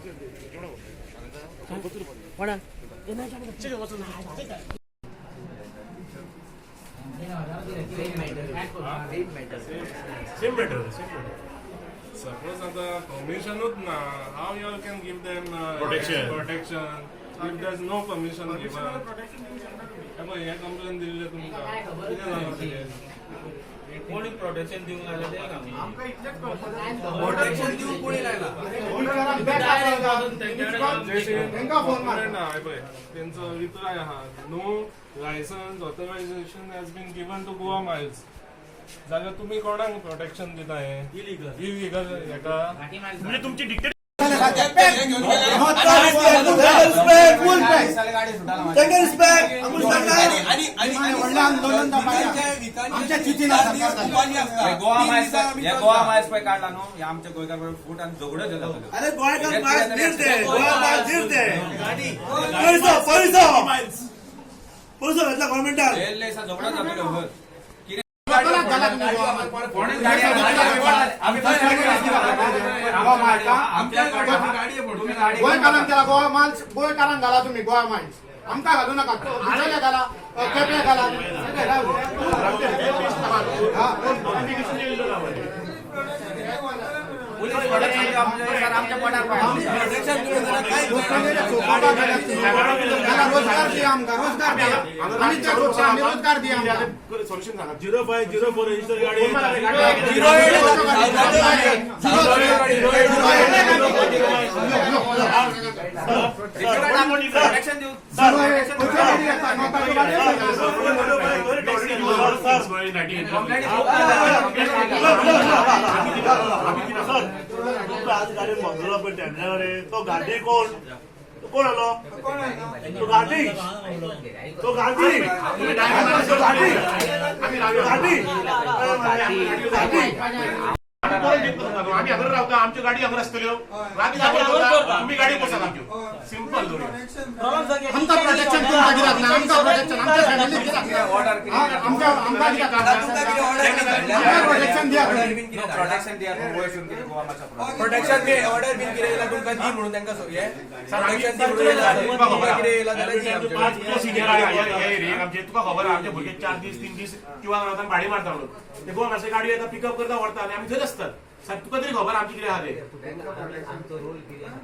Same matter. Suppose permission na, how you all can give them protection if there's no permission given? हे complaint दिले तुमका कोणी protection देऊन आले ते प्रोटेक्शन देऊन कोणी राहिला त्यांचं वितर आहे हा no licence authorisation has been given to Goa Miles जाल्यार तुम्ही कोणाक प्रोटेक्शन दिताय इलिगल हेका म्हणजे तुमची डिक्टेट गोवा मायल्स पै काढला नो या आमच्या गोयकार फूट आणि झगडो देतात अरे गोयकार मायल्स दिरते गोवा मायल्स दिरते गाडी पैसा भेटला गव्हर्नमेंटाक एल्ले सा झगडो जातो रे गोयकारांक घाला तुम्ही गोवा माइल्स आमकां घालू नाका दुसऱ्याक घाला केपें घाला रोजगार दिया आमकां रोजगार दिया सोल्यूशन सांगा 0504 रजिस्टर गाडी प्रोटेक्शन देऊ आज गाडी मंजुळा पण टेंडर तो गाडी कोण कोण आलो तो गाडी आम्ही अगर रावता आमची गाडी अगर असतल्यो तुम्ही गाडी पोसा आमच्यो सिंपल आमकां प्रोटेक्शन तुमकां दिरात ना आमकां प्रोटेक्शन आमच्या फॅमिली दिरात आमकां प्रोटेक्शन दिया प्रोटेक्शन दिया प्रोटेक्शन बी ऑर्डर बीन कितें येयला तुमकां दी म्हणून तांकां हे प्रोटेक्शन दी म्हणून कितें येयला जाल्यार दी आमच्या सिनियर हे एरियेक आमचे तुका खबर आहा आमचे भुरगे 4 दीस 3 दीस किंवा रावतान भाडी मारता म्हणून ते गोवा मातशे गाडी येता पिकअप करता व्हरता आनी आमी थंय आसतात साहेब तुका तरी खबर आमची कितें आहा ते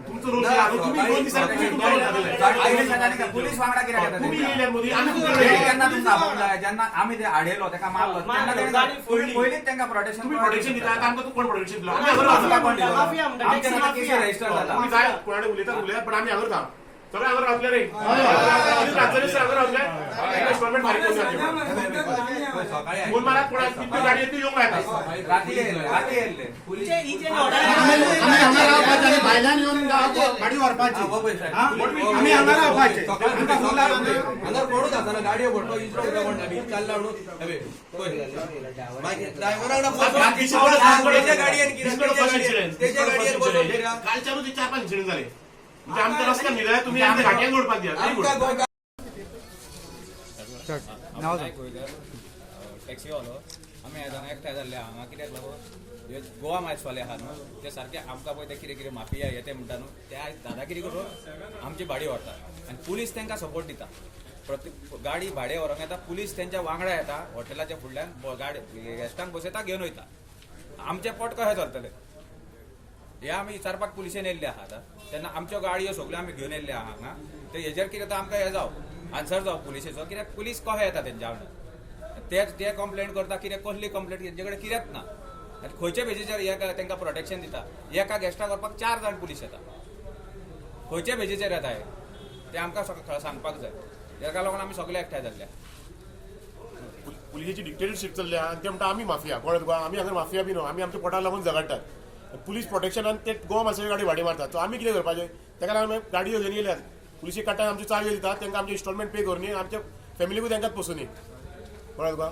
तुमचो रोल तुम्ही 2 दिसांनी पुलीस वांगडा कित्याक येता तुम्ही येयले मदीं आमी केन्ना तुमकां आपणला जेन्ना आमी ते आडयलो तेका मारलो तेन्ना पयलींच तांकां प्रोटेक्शन तुम्ही प्रोटेक्शन दिता आमकां तू कोण प्रोटेक्शन दिला आमी अगर आमच्या केस रजिस्टर जाता तुम्ही काय कोणाकडे उलयता पण आमी अगर था सगळे अगर रावतले रे राज्याचे अगर रावतले इन्स्टॉलमेंट फारीक करून फोन मारा कोणाक कितली गाडी येते येवंक लायता राती येयले पुलीस आमी हांगा रावपाचे आनी भायल्यान येवन गाडी व्हरपाची आमी हांगा रावपाचे हांगा कोणूच आसना गाडयो भरतो इजरो उदक म्हणटा बी चालला म्हणून हवे मागीर ड्रायव्हराक तेजे गाडयेन कितें तेजे गाडयेन बसोवन कालच्यानूच 4-5 इन्सिडेंट जाले म्हणजे आमच्या रस्त्यान न्हिदल्या तुम्ही आमच्या घाट्यान जोडपाक दिया टॅक्सी वालो आमी एकठांय जाल्ले हांगा कित्याक लागून गोवा मायल्सवाले आहा न्हू ते सारके आमकां पळय ते कितें माफिया हे ते म्हणटा न्हू ते आयज दादागिरी करून आमची भाडी व्हरता आनी पुलीस तांकां सपोर्ट दिता प्रत्येक गाडी भाडे व्हरोंक येता पुलीस तेंच्या वांगडा येता हॉटेलाच्या फुडल्यान गाडी गेस्टांक बसयता घेवन वयता आमचे पोट कशें चलतले हे आमी विचारपाक पुलिशेन येयल्ले आहात तेन्ना आमच्यो गाडयो सगळ्यो आमी घेवन येयल्ले आहा हांगा ते हेजेर कितें तो आमकां हे जाव आन्सर जाव पुलिशेचो कित्याक पुलीस कशें येता तेंच्या वांगडा ते कंप्लेंट करता कितें कसली कंप्लेंट तेंचे कडेन कित्याक ना आनी खंयच्या बेजीचेर तांकां प्रोटेक्शन दिता एका गेस्टाक व्हरपाक 4 जाण पुलीस येता खंयच्या बेजीचेर येता हे ते आमकां सांगपाक जाय ताका लागून आमी सगळे एकठांय जाल्ले पुलिशेची डिक्टेटरशीप चल्ल्या आनी ते म्हणटा आमी माफिया कळत गोवा आमी हांगा माफिया बी न्हू आमी आमच्या पोटाक लागून झगडटात पुलीस प्रोटेक्शनान ते गोवा मातशे गाडी भाडी मारतात सो आमी कितें करपाचें ताका लागून गाडयो घेवन येयल्यात पुलिशे काडटा आमच्यो चाव्यो दितात तांकां आमचे इन्स्टॉलमेंट पे करून आमच्या फॅमिलीकूय तांकांच पसून कळत गोवा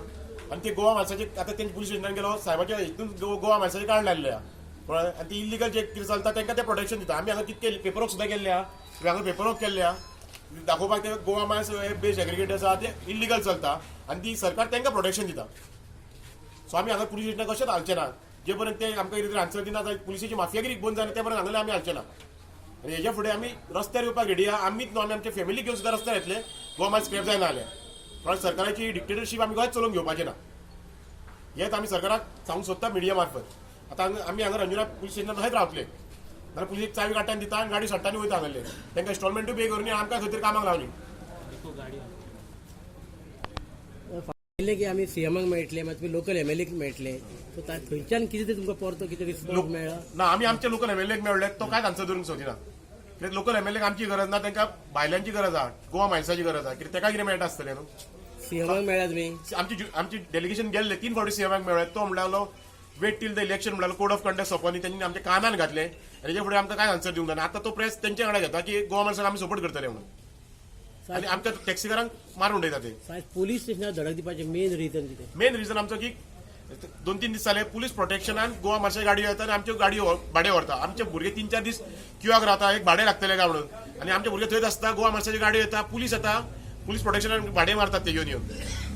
आनी ते गोवा माणसाचे आतां तेंचे पुलीस स्टेशनान गेलो सायबाच्या हितून गोवा माणसाचे कार्ड लायल्ले आहा कळ्ळें आनी ती इलिगल जे कितें चलता तांकां ते प्रोटेक्शन दिता आमी हांगा कितके पेपर सुद्दां केल्ले आहा हांगा पेपर केल्ले आहा दाखोवपाक ते गोवा मायल्स बे सेग्रिगेट आसा ते इलिगल चलता आनी ती सरकार तांकां प्रोटेक्शन दिता सो आमी हांगा पुलीस स्टेशनाक कशेंच हालचे ना जे पर्यंत ते आमकां कितें आन्सर दिना पुलिशेची माफियागिरी बंद जायना ते पर्यंत हांगा आमी हालचे ना आनी हेच्या फुडें आमी रस्त्यार येवपाक रेडी आहा. आमीच न्हू, आमी आमचे फॅमिली घेवन सुद्दां रस्त्यार येतले गोवा मायल स्क्रॅप जायना जाल्यार. कारण सरकाराची डिक्टेटरशीप आमी गोंयांत चलोवंक घेवपाचें ना. हेच आमी सरकाराक सांगूंक सोदता मिडिया मार्फत. आतां आमी हांगा रंजुना पुलीस स्टेशनार थंयच रावतले जाल्यार पुलीस चावी काडटान दिता आनी गाडी सट्टांनी वयता हांगासले. तांकां इन्स्टॉलमेंटूय पे करून आमकां खंय तरी कामाक लावनी. सांगिल्लें की आमी सीएमाक मेळटले मागीर तुमी लोकल एमएलएक मेळटले. सो थंयच्यान कितें ते तुमकां परतो कितें रिस्पॉन्स मेळ्ळा? ना, आमी आमचे लोकल एमएलएक मेळ्ळे तो कांयच आन्सर धरूंक सोदिना. कित्याक लोकल एमएलएक आमची गरज ना, तांकां भायल्यांची गरज आहा, गोवा मायल्साची गरज आहा. कित्याक ताका कितें मेळटा आसतलें न्हू. सीएमाक मेळ्ळा तुमी? आमची डेलिगेशन गेल्ले 3 फावटी सीएमाक मेळ्ळे. तो म्हणटालो वेट टील द इलेक्शन म्हणटालो कोड ऑफ कंडक्ट सोंपोनी तेंनी आमच्या कानान घातले आनी तेच्या फुडें आमकां कांय आन्सर दिवंक ना. आतां तो प्रेस तेंचे कडेन घेता की गोवा मायल्साक आमी सपोर्ट करतले म्हणून आनी आमकां टॅक्सीकारांक मारून उडयता ते. सायज पुलीस स्टेशनार धडक दिवपाचें मेन रिजन कितें? मेन रिजन आमचो की 2-3 दीस जाले पुलीस प्रोटेक्शनान गोवा मार्शाची गाडी येता आनी आमच्यो गाडयो भाडे व्हरता. आमचे भुरगे 3-4 दीस क्यूआक रावता, एक भाडे लागतले काय म्हणून. आनी आमचे भुरगे थंयच आसता, गोवा मार्शाची गाडी येता, पुलीस येता, पुलीस प्रोटेक्शनान भाडे मारतात ते येवन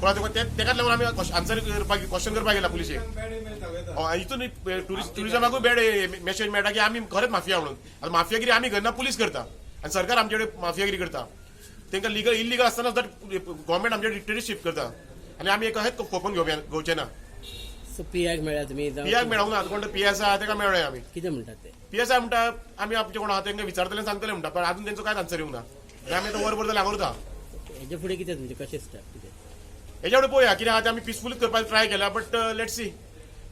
कळ्ळा तुका. तेकाच लागून आमी आन्सर करपाक क्वेश्चन करपाक गेला पुलिशेक. हितून ट्युरिजमाकूय बॅड मेसेज मेळटा की आमी खरेंच माफिया म्हणून. आतां माफियागिरी आमी करना, पुलीस करता आनी सरकार आमचे कडेन माफियागिरी करता. तांकां लिगल इलिगल आसतना सुद्दां गव्हर्मेंट आमचे डिक्टेटरशीप करता आनी आमी कशेंच खोपून घेवचे ना. सो पीआयक मेळ्ळा तुमी? पीआयक मेळूंक ना. कोण पीएस आहा ताका मेळ्ळे आमी. कितें म्हणटात ते? पीएसआय म्हणटा आमी आमचे कोण आहा तांकां विचारतले सांगतले म्हणटा, पण अजून तेंचो कांयच आन्सर येवंक ना. आनी आमी आतां वरभर जाल्यार हांगा उरता. हेजे फुडें कितें तुमचें कशें स्टेप कितें? हेच्या फुडें पळोवया कितें आहा तें. आमी पिसफुलीच करपाक ट्राय केला, बट लेट्स सी.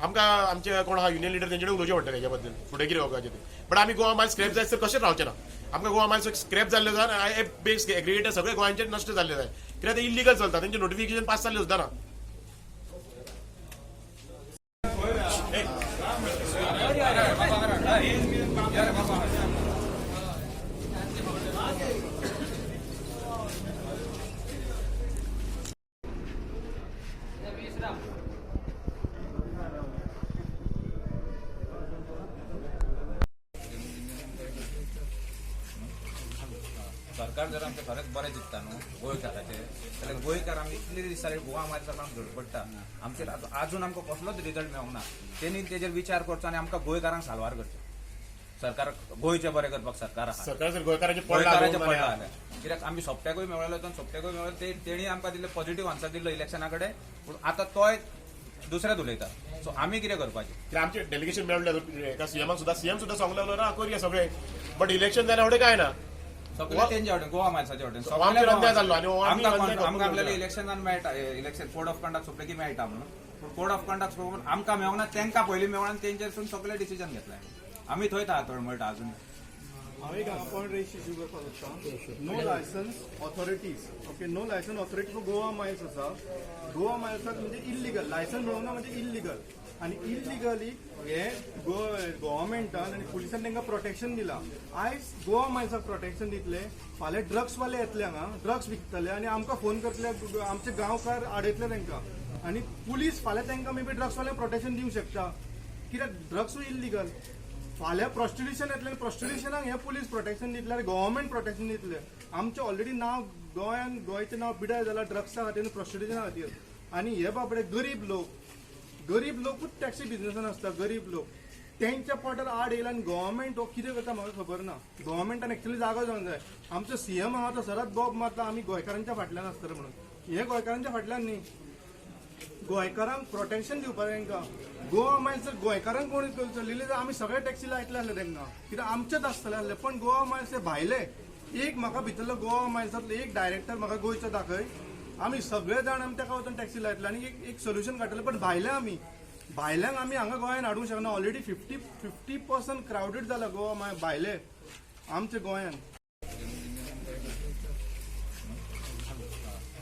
आमकां आमचे कोण आहा युनियन लिडर तेंचे कडेन उलोवचें पडटलें हेच्या बद्दल फुडें कितें होवपाचें तें. बट आमी गोवा मायल स्क्रॅप जायसर कशेंच रावचे ना. आमकां गोवा मायल स्क्रॅप जाल्ले जाय, बेस एग्रिगेटर सगळे गोंयांचे नश्ट जाल्ले जाय. कित्याक ते इलिगल चलता, तेंचे नोटिफिकेशन पास जाल्ले सुद्दां ना. सरकार जर आमचे खरेंच बरें चित्ता न्हू गोंयकाराचे, जाल्यार गोंयकार आमी इतले दीस जाले गोवा मायल्सा काम धडपडटा. आमचेर आजून आमकां कसलोच रिजल्ट मेळोंक ना. तेणी तेजेर विचार करचो आनी आमकां गोंयकारांक साल्वार करचो. सरकार गोंयचें बरें करपाक सरकार आहा. सरकार जर गोंयकारांचे गोंयकाराचें पडला पडला जाल्यार कित्याक आमी सोंपट्याकूय मेळ्ळो सोंपट्याकूय मेळ्ळो तेणी आमकां दिल्ले पॉझिटिव्ह आन्सर दिल्लो इलेक्शना कडेन, पूण आतां तोय दुसरेच उलयता. सो आमी कितें करपाचें? आमचे डेलिगेशन मेळ्ळें एका सीएम सुद्दां सांगूंक लागलो ना करूया सगळे, बट इलेक्शन जाल्या फुडें काय ना. सगळे तेंच्या वटेन गोवा मायल्साच्या वटेन आमचेर अन्याय जाल्लो आनी आमकां आपल्याला इलेक्शनान मेळटा, इलेक्शन कोड ऑफ कंडक्ट सोंपले की मेळटा म्हणून. पूण कोड ऑफ कंडक्ट सोडून आमकां मेळोंक ना, तांकां पयलीं मेळोन आनी तेंचेरसून सगळे डिसिजन घेतले. आमी थंयच आहा तळमळटा अजून. हांव एक हांगा पॉयंट रेज इश्यू करपाक सोदतां. No licence authorities, okay, no licence authority for Goa Miles आसा. गोवा मायल्साक म्हणजे इल्लिगल, लायसन्स मेळोंक ना म्हणजे इल्लिगल. आनी इल्लिगली हे गव्हर्मेंटान आनी पुलिसान तांकां प्रोटेक्शन दिलां. आयज गोवा मायल्साक प्रोटेक्शन दितले, फाल्यां ड्रग्सवाले येतले हांगा, ड्रग्स विकतले आनी आमकां फोन करतले, आमचे गांवकार आडयतले तांकां. आनी पुलीस फाल्यां तांकां मे बी ड्रग्सवाल्यांक प्रोटेक्शन दिवंक शकता, कित्याक ड्रग्सूय इल्लिगल. फाल्यां प्रॉस्टिट्युशन येतलें, प्रॉस्टिट्युशनाक हे पुलीस प्रोटेक्शन दितले, गव्हर्मेंट प्रोटेक्शन दितले. आमचें ऑलरेडी नांव गोंयान, गोंयचें नांव पिड्यार जालां ड्रग्सा खातीर, प्रॉस्टिट्युशना खातीर. आनी हे बाबडे गरीब लोकूच टॅक्सी बिजनेसान आसता, गरीब लोक. तेंच्या पोटार आड येयला आनी गव्हर्मेंट हो कितें करता म्हाका खबर ना. गव्हर्मेंटान एक्चुअली जागो जावंक जाय. आमचो सीएम आहा तो सदांच बोब मारता आमी गोंयकारांच्या फाटल्यान आसतले म्हणून. हे गोंयकारांच्या फाटल्यान न्ही, गोंयकारांक प्रोटेक्शन दिवपाक तांकां. गोवा मायल्स जर गोंयकारांक कोणी चलिल्ले जाल्यार आमी सगळे टॅक्सी लायतले आसले तांकां, कित्याक आमचेच आसतले आसले. पण गोवा मायल्स हे भायले. एक म्हाका भितरलो गोवा मायल्सांतलो एक डायरेक्टर म्हाका गोंयचो दाखय. आमी सगळे जाण आमी ताका वचून टॅक्सी लायतले आनी एक सोल्युशन काडटले. पण भायल्यांक आमी हांगा गोंयान हाडूंक शकना. ऑलरेडी 50% क्रावडेड जाला गोवा भायले आमच्या गोंयान.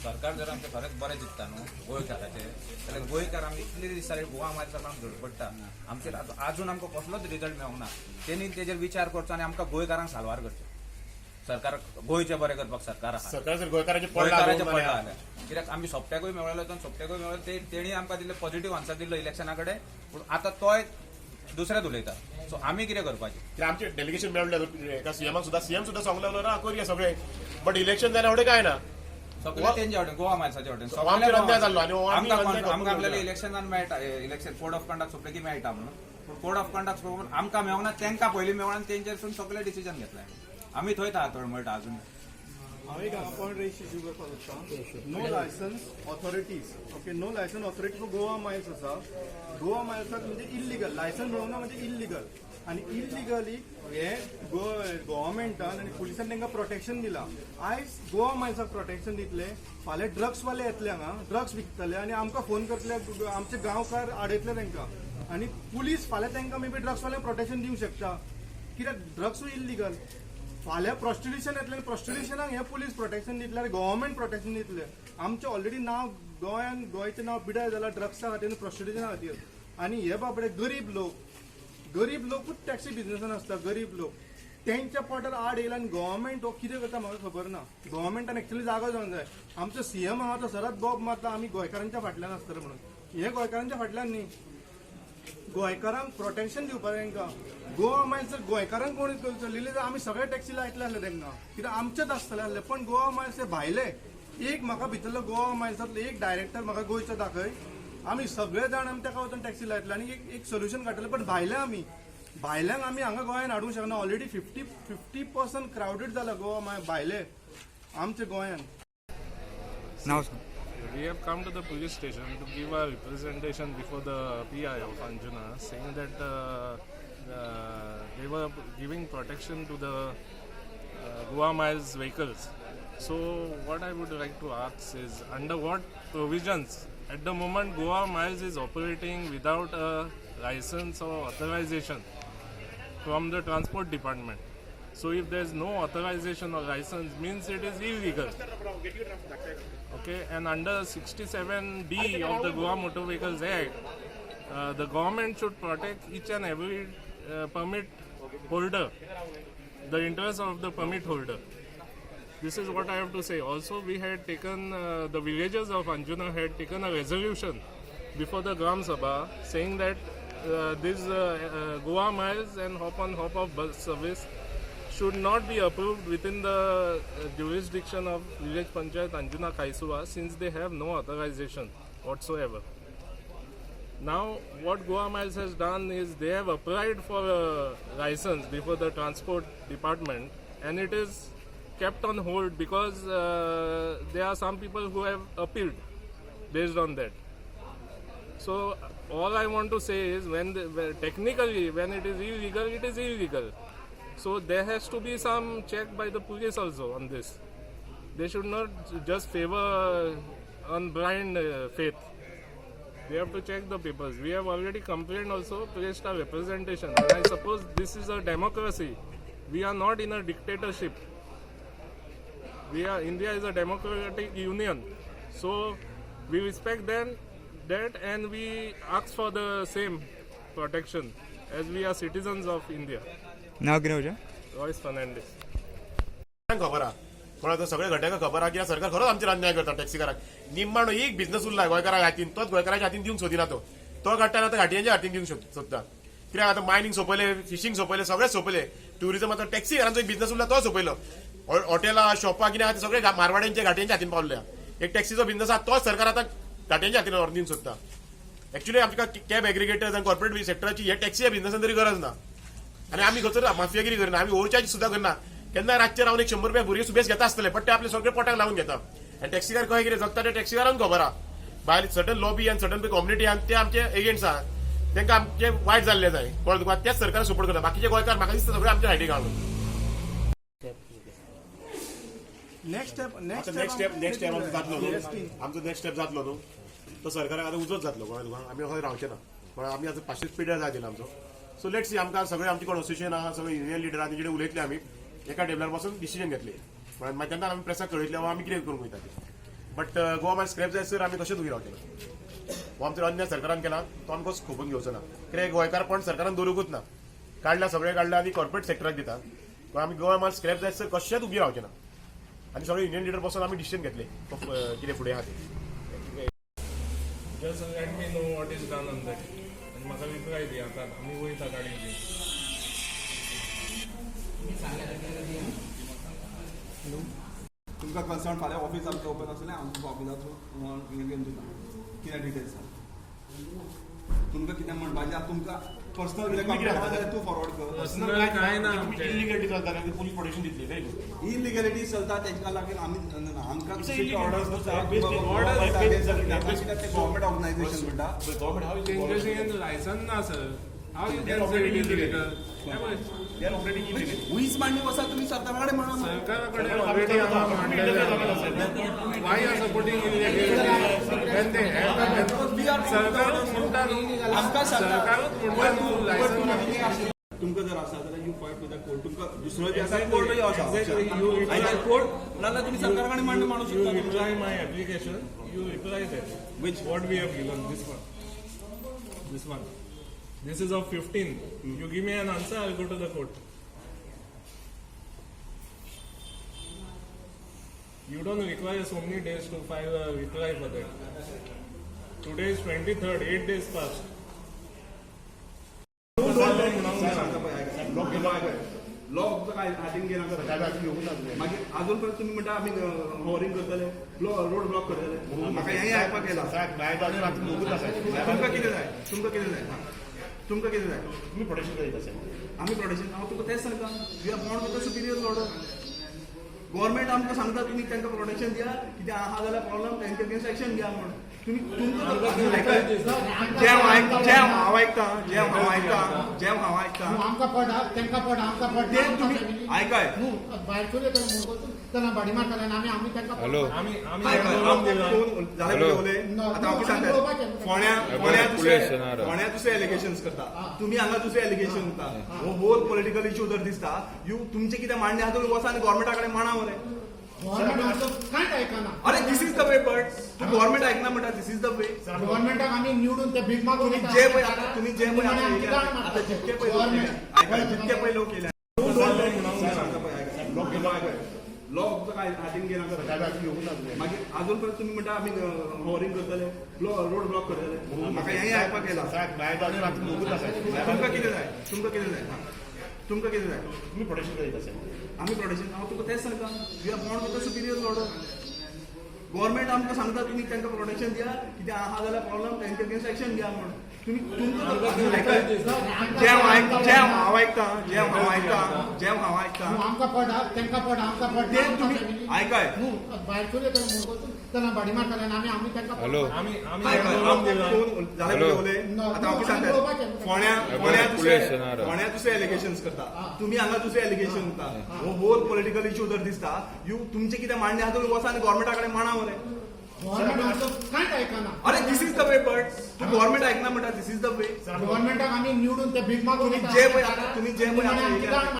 सरकार जर आमचे खरेंच बरें चित्ता न्हू गोंयकाराचे, जाल्यार गोंयकार आमी इतले दीस जाले गोवा मायल्सा काम धडपडटा. आमचेर आजून आमकां कसलोच रिजल्ट मेळोंक ना. तेणी तेजेर विचार करचो आनी आमकां गोंयकारांक साल्वार करचो. सरकार गोंयचें बरें करपाक सरकार आहा. सरकार जर गोंयकारांचे पडला पडला जाल्यार कित्याक आमी सोंपट्याकूय मेळ्ळो तेणी आमकां दिल्ले पॉझिटिव्ह आन्सर दिल्लो इलेक्शना कडेन, पूण आतां तोय दुसरेच उलयता. सो आमी कितें करपाचें? आमचे डेलिगेशन मेळ्ळें एका सीएम सुद्दां सांगूंक लागलो ना करूया सगळे, बट इलेक्शन जाल्या फुडें काय ना. सगळे तेंच्या वटेन गोवा मायल्साच्या वटेन आमचेर अन्याय जाल्लो आनी आमकां आपल्याला इलेक्शनान मेळटा, इलेक्शन कोड ऑफ कंडक्ट सोंपले की मेळटा म्हणून. कोड ऑफ कंडक्ट आमकां मेळोंक ना तांकां पयलीं मेळोन आनी तेंचेरसून सगळें डिसिजन घेतलें आमी थंय आहा तळमळटा अजून हांव एक पॉयंट रेज इश्यू करपाक सोदतां no licence authorities okay no licence authority for Goa Miles आसा गोवा मायल्साक म्हणजे इल्लिगल लायसन्स मेळोंक ना म्हणजे इल्लिगल आनी इल्लिगली हे गव्हर्मेंटान आनी पुलिसान तांकां प्रोटेक्शन दिलां आयज गोवा मायल्साक प्रोटेक्शन दितले फाल्यां ड्रग्सवाले येतले हांगा ड्रग्स विकतले आनी आमकां फोन करतले आमचे गांवकार आडयतले तांकां आनी पुलीस फाल्यां तांकां मे बी ड्रग्सवाल्यांक प्रोटेक्शन दिवंक शकता कित्याक ड्रग्सूय इल्लिगल फाल्यां प्रॉस्टिट्युशन येतलें प्रॉस्टिट्युशनाक हे पुलीस प्रोटेक्शन दितले आनी गव्हर्मेंट प्रोटेक्शन दितले आमचें ऑलरेडी नांव गोंयान गोंयचें नांव पिड्यार जालां ड्रग्सा खातीर प्रॉस्टिट्युशना खातीर आनी हे बाबडे गरीब लोकूच टॅक्सी बिजनेसान आसता गरीब लोक तेंच्या पोटार आड येयला आनी गव्हर्मेंट हो कितें करता म्हाका खबर ना गव्हर्मेंटान एक्चुअली जागो जावंक जाय आमचो सीएम आहा तो सदांच बोब मारता आमी गोंयकारांच्या फाटल्यान आसतले म्हणून हे गोंयकारांच्या फाटल्यान न्ही गोंयकारांक प्रोटेक्शन दिवपाक तांकां गोवा मायल्स जर गोंयकारांक कोणी चलिल्ले जाल्यार आमी सगळे टॅक्सी लायतले आसले तांकां कित्याक आमचेच आसतले आसले पण गोवा मायल्स हे भायले एक म्हाका भितरलो गोवा मायल्सांतलो एक डायरेक्टर म्हाका गोंयचो दाखय आमी सगळे जाण आमी ताका वचून टॅक्सी लायतले आनी एक सोल्युशन काडटले पण भायल्यांक आमी हांगा गोंयान हाडूंक शकना ऑलरेडी 50% क्रावडेड जाला गोवा भायले आमचे गोंयान नाव We have come to the police station to give a representation before the PI of Anjuna, saying that they were giving protection to the Goa Miles vehicles. So what I would like to ask is, under what provisions at the moment Goa Miles is operating without a license or authorization from the transport department? So if there is no authorization or license, means it is illegal. Okay, and under 67D of the Goa Motor Vehicles Act, the government should protect each and every permit holder, the interest of the permit holder. This is what I have to say. Also, we had taken, the villagers of Anjuna had taken a resolution before the Gram Sabha saying that this Goa Miles and hop on hop off bus service should not be approved within the jurisdiction of Village Panchayat Anjuna Kaisua since they have no authorization whatsoever. Now what Goa Miles has done is they have applied for a license before the transport department and it is kept on hold because there are some people who have appealed based on that. So all I want to say is technically when it is illegal, it is illegal. So there has to be some check by the police also on this. They should not just favor on blind faith. They have to check the papers. We have already complained also, placed our representation. And I suppose this is a democracy. We are not in a dictatorship. India is a democratic union. So we respect that and we ask for the same protection as we are citizens of India. नाव कितें म्हजें Royce Fernandes खबर आहा कोणाक सगळे घटकांक खबर आहा की सरकार खरोच आमचेर अन्याय करता टॅक्सीकारांक निम्माणो एक बिझनेस उरला गोंयकारांक हातीन तोच गोंयकारांच्या हातीन दिवंक सोदिना तो घाट्टान आतां घाटयांच्या हातीन दिवंक सोदता कित्याक आतां मायनिंग सोंपयले फिशींग सोंपयले सगळें सोंपयले ट्युरिझम आतां टॅक्सीकारांचो एक बिझनेस उरला तो सोंपयलो हॉटेलां शॉपां कितें आहा सगळे मारवाड्यांच्या घाटयांच्या हातीन पावले एक टॅक्सीचो बिझनेस आहा तोच सरकार आतां घाटयांच्या हातीन व्हरून दिवंक सोदता एक्चुअली आमच्या कॅब एग्रिगेटर्स आनी कॉर्पोरेट सेक्टराची हे टॅक्सी बिझनेसान तरी गरज ना आनी आमी खंयसर माफियागिरी करना आमी ओव्हरचार्ज सुद्दां करना केन्ना रातचे रावन 100 रुपया भुरगे सुबेज घेता आसतले पण ते आपले सगळे पोटाक लावून घेता आनी टॅक्सीकार कशें कितें जगता ते टॅक्सीकारांक खबर आहा भायर सडन लॉबी आनी सडन कम्युनिटी आनी ते आमचे एजंट्स आहा तांकां आमचे वायट जाल्ले जाय कळ्ळें तुका तेच सरकार सपोर्ट करता बाकीचे गोंयकार म्हाका दिसता सगळे आमच्या सायडीक हाडून नेक्स्ट स्टेप आमचो नेक्स्ट स्टेप जातलो न्हू तो सरकाराक आतां उजोच जातलो कळ्ळें तुका आमी खंय रावचे ना पण आमी आतां 500 पिड्यार जाय दिला आमचो सो लेट्स सी आमकां सगळे आमचे कोण असोसिएशन आहा सगळे युनियन लिडर आहा तेंचे उलयतले आमी एका टेबलार बसून डिसिजन घेतले मागीर तेन्ना आमी प्रेसाक कळयतले आमी कितें करूंक वयता ते बट गोवा मागीर स्क्रॅप जाय सर आमी कशेंच उबी रावतले हो आमचो अन्याय सरकारान केला तो आमकां खोपून घेवचो ना कित्याक गोंयकार पण सरकारान दवरूंकूच ना काडला सगळे काडला आनी कॉर्पोरेट सेक्टराक दिता पण आमी गोवा मागीर स्क्रॅप जाय सर कशेंच उबी रावचे ना आनी सगळे युनियन लिडर बसून आमी डिसिजन घेतले कितें फुडें आहा ते Just let me know what is done on that. And म्हाका रिप्लाय दी आतां आमी वयता गाडी घेवन तुमकां कन्सर्न फाल्यां ऑफिस आमचो ओपन आसलें आमच्या ऑफिसाचो घेवन दिता कितें डिटेल्स तुमकां कितें म्हणपाचें आतां तुमकां पर्सनल कंप्लेंट तू फॉरवर्ड कर पर्सनल काय ना आमचे इलिगॅलिटी चलता ना पोलीस प्रोटेक्शन दितले काय इलिगॅलिटी चलता तेका लागून आम्ही आमकां It's strict illegal. orders It's आसा. based on Orders law. आसा. Based on तेका law. कित्याक ते गव्हर्नमेंट ऑर्गनायझेशन म्हणटा government how changing in license na sir. How you They're can say operating it is illegal. illegal? They are operating illegally वीज मांडणी बसा तुम्ही सरकाराकडे म्हणा ना. सरकारकडे already आम्हाला मांडलेलं आहे. Why are supporting illegality? When they have सरकारच म्हणता सरकारच म्हणता license तुमकां जर आसा जाल्यार you fight with the court तुमकां दुसरो जे आसा कोर्टूय आसा आयदर कोर्ट नाल्यार तुमी सरकाराकडे मांडणी मांडू you शकता reply my application, you reply that. Which? What we have given, this one. This one. This is of 15. You give me an answer, I'll go to the court. You don't require so many days to file a reply for that. Today is 23rd, 8 days passed. Law काय हातीन घेना मागीर अजून पर्यंत तुम्ही म्हणटा आमी हॉरिंग करतले रोड ब्लॉक करतले म्हाका हें आयकपाक येयला तुमकां कितें जाय तुमकां कितें जाय तुमकां कितें जाय तुम्ही प्रोटेक्शन करीत असेल आमी प्रोटेक्शन हांव तुका तेंच सांगता we are born with superior order government आमकां सांगता तुमी तांकां प्रोटेक्शन दिया कितें आहा जाल्यार प्रॉब्लम तांचे अगेन्स्ट एक्शन घ्या म्हण तुम्ही तुमकां जें हांव आयकता आमकां पडा तांकां पडा आमकां पडा तें तुमी आयकाय भायर येता त्यांना भाडी मारताले आनी आमी तांकां आम्ही जालें उलयलें आतां हांव कितें सांगता फोण्या दुसरे एलिगेशन्स करता तुमी हांगा दुसरे एलिगेशन करता हो होल पॉलिटिकल इश्यू जर दिसता तुमचे कितें मांडणे आहा तुमी वचा आनी गव्हर्नमेंटा कडेन मांडा मरे गव्हर्नमेंट आमचो कांयच आयकना अरे this is the way but तू गव्हर्नमेंट आयकना म्हणटा दिस इज द वे गव्हर्नमेंटाक आमी निवडून ते भीक मागून तुम्ही जे पळय आतां आता जितके पळय लोक केल्या आयकाय जितके पळय लोक केल्या लॉ काय हातीन घेना मागीर अजून पर्यंत तुम्ही म्हणटा आमी हॉरिंग करतले रोड ब्लॉक करतले म्हाका हें आयकपाक येयला तुमकां कितें जाय तुमकां कितें जाय तुमकां कितें जाय तुम्ही प्रोटेक्शन करीत असेल आमी प्रोटेक्शन हांव तुका तेंच सांगता we are born with superior order government आमकां सांगता तुमी तांकां प्रोटेक्शन दिया कितें आहा जाल्यार प्रॉब्लम तांचे अगेन्स्ट एक्शन घ्या म्हण तुमी तुमकां आयकाय जें हांव आयकता आमकां पडा तांकां पडा आमकां पडा तें तुमी आयकाय भायर येता त्यांना भाडी मारताले आनी आमी तांकां जालें उलयलें आतां हांव कितें सांगता फोण्या दुसरे एलिगेशन्स करता तुमी हांगा दुसरे एलिगेशन करता हो होल पॉलिटिकल इश्यू जर दिसता तुमचे कितें मांडणे आहा तुमी वचा आनी गव्हर्नमेंटा कडेन मांडा मरे गव्हर्नमेंट आमचो कांयच आयकना अरे this is the way but तू गव्हर्नमेंट आयकना म्हणटा दिस इज द वे गव्हर्नमेंटाक आमी निवडून ते भीक मागून जे पळय आतां तुमी जे पळय